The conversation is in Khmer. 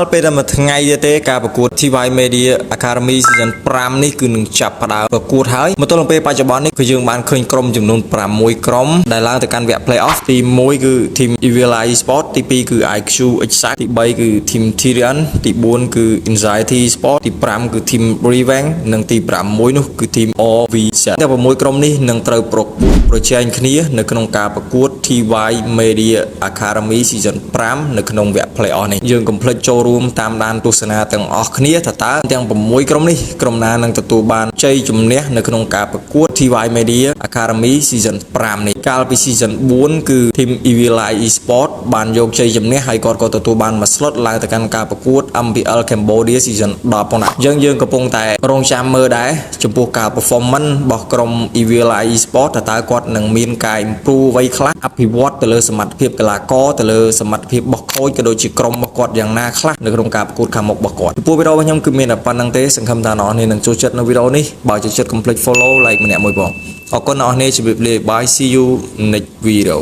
ល់ពេលដែលមួយថ្ងៃទៀតទេការប្រកួត TY Media Academy Season 5 នេះគឺនឹងចាប់ផ្ដើមប្រកួតហើយមកទល់នឹងពេលបច្ចុប្បន្ននេះគឺយើងបានឃើញក្រុមចំនួន6ក្រុមដែលឡើងទៅកាន់វគ្គ Play-off ទី1គឺ Team Evil Eye Sport ទី2គឺ IQ Exact ទី3គឺ Team Tyrian ទី4គឺ Anxiety Sport ទី5គឺ Team Revenge និងទី6នោះគឺ Team OVZ ទាំង6ក្រុមនេះនឹងត្រូវប្រកួតប្រជែងគ្នានៅក្នុងការប្រកួត TY Media Academy Season 5 នៅក្នុងវគ្គ Play-off នេះយើងកុំភ្លេចចូលរួមតាមដានទស្សនាទាំងអស់គ្នាថាតើទាំង6ក្រុមនេះក្រុមណានឹងទទួលបានជ័យជំនះនៅក្នុងការប្រកួត TY Media Academy Season 5 នេះកាលពី Season 4គឺ Team Evil Eye Esport បានយកជ័យជំនះហើយគាត់ក៏ទទួលបានមួយ slot ឡើងទៅកាន់ការប្រកួត MPL Cambodia Season 10ផងដែរយើងកំពុងតែរងចាំមើលដែរចំពោះការ performance របស់ក្រុម Evil Eye Esport តើគាត់នឹងមានការ improve អ្វីខ្លះអភិវឌ្ឍទៅលើសមត្ថភាពកីឡាករទៅលើសមត្ថភាពរបស់ខូចក៏ដូចជាក្រុមរបស់គាត់យ៉ាងណាខ្លះនៅក្នុងការប្រកួតខាងមុខរបស់គាត់ចំពោះវីដេអូរបស់ខ្ញុំគឺមានតែប៉ុណ្្នឹងទេសង្ឃឹមថាអ្នកនរគ្នានឹងចូលចិត្តនៅវីដេអូនេះបើចូលចិត្តកុំភ្លេច follow like ម្នាក់មួយផងអរគុណអ្នកនរគ្នាជម្រាបលា bye see you next video